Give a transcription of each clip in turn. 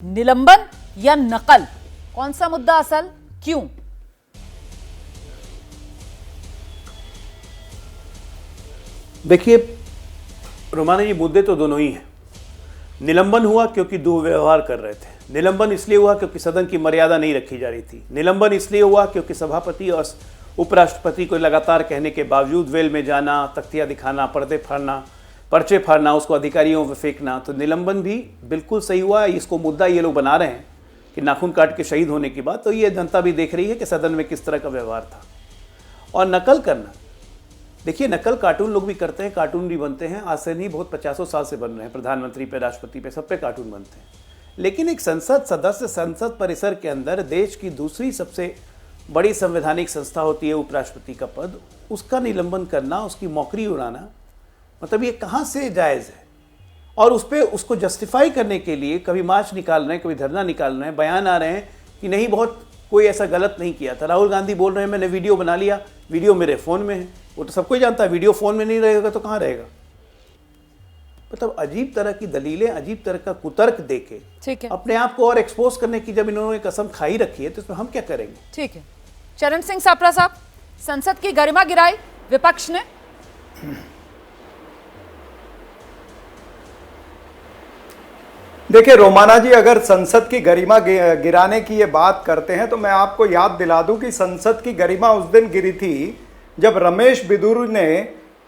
निलंबन या नकल, कौन सा मुद्दा असल, क्यों? देखिए रोमाना, ये मुद्दे तो दोनों ही हैं। निलंबन हुआ क्योंकि दुर्व्यवहार कर रहे थे। निलंबन इसलिए हुआ क्योंकि सदन की मर्यादा नहीं रखी जा रही थी। निलंबन इसलिए हुआ क्योंकि सभापति और उपराष्ट्रपति को लगातार कहने के बावजूद वेल में जाना, तख्तियां दिखाना, पर्दे फाड़ना, पर्चे फाड़ना, उसको अधिकारियों पर फेंकना, तो निलंबन भी बिल्कुल सही हुआ। इसको मुद्दा ये लोग बना रहे हैं कि नाखून काट के शहीद होने की बात, तो ये जनता भी देख रही है कि सदन में किस तरह का व्यवहार था। और नकल करना, देखिए नकल कार्टून लोग भी करते हैं, कार्टून भी बनते हैं, आज से नहीं बहुत 50 साल से बन रहे हैं। प्रधानमंत्री पे, राष्ट्रपति पे, सब पे कार्टून बनते हैं। लेकिन एक संसद सदस्य संसद परिसर के अंदर देश की दूसरी सबसे बड़ी संवैधानिक संस्था होती है उपराष्ट्रपति का पद, उसका निलंबन करना, उसकी मौकरी उड़ाना, मतलब ये कहाँ से जायज़ है? और उस पर उसको जस्टिफाई करने के लिए कभी मार्च निकाल रहे हैं, कभी धरना निकाल रहे हैं, बयान आ रहे हैं कि नहीं बहुत कोई ऐसा गलत नहीं किया था। राहुल गांधी बोल रहे हैं मैंने वीडियो बना लिया, वीडियो मेरे फ़ोन में है। वो तो सबको ही जानता है, वीडियो फ़ोन में नहीं रहेगा तो कहाँ रहेगा? मतलब अजीब तरह की दलीलें, अजीब तरह का कुतर्क देके ठीक है, अपने आप को और एक्सपोज करने की जब इन्होंने कसम खाई रखी है तो इसमें हम क्या करेंगे? ठीक है। चरण सिंह सापरा साहब, संसद की गरिमा गिराई विपक्ष ने। देखिए रोमाना जी, अगर संसद की गरिमा गिराने की ये बात करते हैं तो मैं आपको याद दिला दूं कि संसद की गरिमा उस दिन गिरी थी जब रमेश बिदुर ने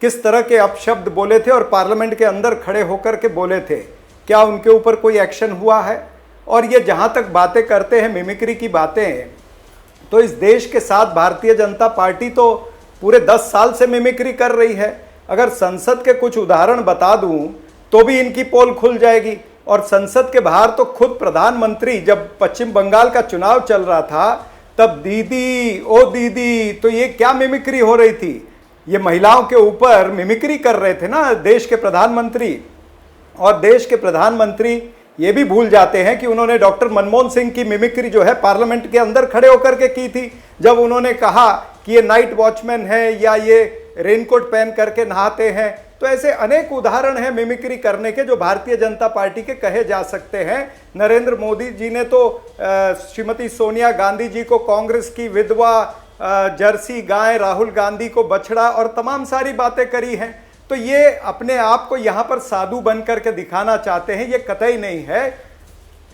किस तरह के अपशब्द बोले थे और पार्लियामेंट के अंदर खड़े होकर के बोले थे। क्या उनके ऊपर कोई एक्शन हुआ है? और ये जहां तक बातें करते हैं मिमिक्री की बातें, तो इस देश के साथ भारतीय जनता पार्टी तो पूरे 10 साल से मिमिक्री कर रही है। अगर संसद के कुछ उदाहरण बता दूं तो भी इनकी पोल खुल जाएगी। और संसद के बाहर तो खुद प्रधानमंत्री, जब पश्चिम बंगाल का चुनाव चल रहा था तब दीदी ओ दीदी, तो ये क्या मिमिक्री हो रही थी? ये महिलाओं के ऊपर मिमिक्री कर रहे थे ना देश के प्रधानमंत्री। और देश के प्रधानमंत्री ये भी भूल जाते हैं कि उन्होंने डॉक्टर मनमोहन सिंह की मिमिक्री जो है पार्लियामेंट के अंदर खड़े होकर के की थी, जब उन्होंने कहा कि ये नाइट वॉचमैन है या ये रेनकोट पहन करके नहाते हैं। तो ऐसे अनेक उदाहरण हैं मिमिक्री करने के जो भारतीय जनता पार्टी के कहे जा सकते हैं। नरेंद्र मोदी जी ने तो श्रीमती सोनिया गांधी जी को कांग्रेस की विधवा, जर्सी गाय, राहुल गांधी को बछड़ा और तमाम सारी बातें करी हैं। तो ये अपने आप को यहाँ पर साधु बन करके दिखाना चाहते हैं, ये कतई नहीं है।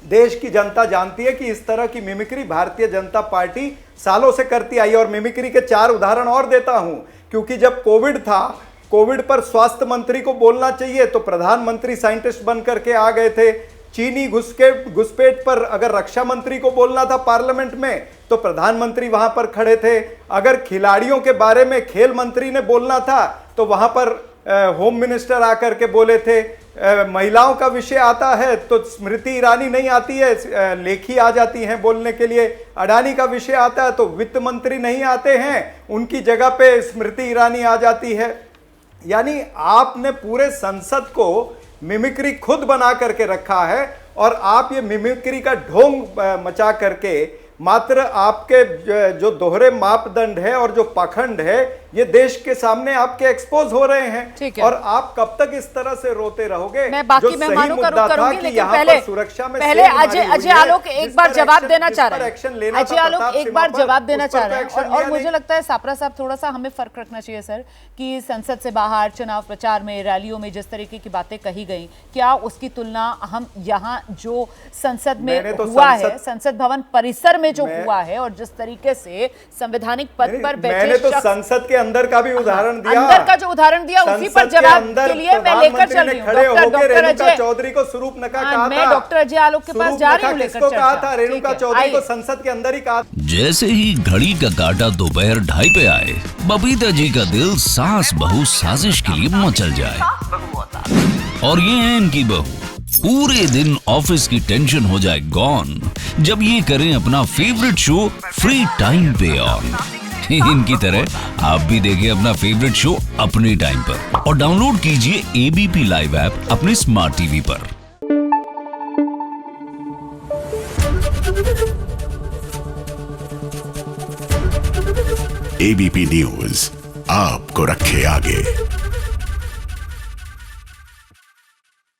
देश की जनता जानती है कि इस तरह की मिमिक्री भारतीय जनता पार्टी सालों से करती आई। और मिमिक्री के 4 उदाहरण और देता हूं, क्योंकि जब कोविड था, कोविड पर स्वास्थ्य मंत्री को बोलना चाहिए तो प्रधानमंत्री साइंटिस्ट बन करके आ गए थे। चीनी घुसपैठ पर अगर रक्षा मंत्री को बोलना था पार्लियामेंट में तो प्रधानमंत्री वहां पर खड़े थे। अगर खिलाड़ियों के बारे में खेल मंत्री ने बोलना था तो वहां पर होम मिनिस्टर आकर के बोले थे। महिलाओं का विषय आता है तो स्मृति ईरानी नहीं आती है, लेखी आ जाती हैं बोलने के लिए। अडानी का विषय आता है तो वित्त मंत्री नहीं आते हैं, उनकी जगह पे स्मृति ईरानी आ जाती है। यानी आपने पूरे संसद को मिमिक्री खुद बना करके रखा है और आप ये मिमिक्री का ढोंग मचा करके मात्र आपके जो दोहरे मापदंड है और जो पाखंड है ये देश के सामने आपके एक्सपोज हो रहे हैं। और आप कब तक इस तरह से रोते रहोगे? मैं बाकी मेहमानों का रुख करूंगी, लेकिन पहले अजय आलोक एक बार जवाब देना चाह रहे हैं। अजय आलोक एक बार जवाब देना चाह रहे हैं। और मुझे लगता है सापरा साहब, थोड़ा सा हमें फर्क रखना चाहिए सर, कि संसद से बाहर चुनाव प्रचार में, रैलियों में जिस तरीके की बातें कही गई, क्या उसकी तुलना हम यहाँ जो संसद में हुआ है, संसद भवन परिसर में जो हुआ है और जिस तरीके से संवैधानिक पद पर बैठे तो संसद के अंदर का भी उदाहरण दिया, अंदर का जो उदाहरण दिया उसी पर जवाब के लिए मैं लेकर चल रही हूँ। डॉक्टर अजय चौधरी को स्वरूप नका कहा, मैं डॉक्टर अजय आलोक के पास जा रही हूँ लेकर चर्चा। कहा था रेणुका चौधरी को संसद के अंदर ही कहा। जैसे ही घड़ी का काटा दोपहर 2:30 पे आए, बबीता जी का दिल सास बहू साजिश के लिए मचल जाए। और ये है इनकी बहू, पूरे दिन ऑफिस की टेंशन हो जाए गॉन जब ये करें अपना फेवरेट शो फ्री टाइम पे ऑन। इनकी तरह आप भी देखें अपना फेवरेट शो अपने टाइम पर और डाउनलोड कीजिए एबीपी लाइव ऐप अपने स्मार्ट टीवी पर। एबीपी न्यूज आपको रखे आगे।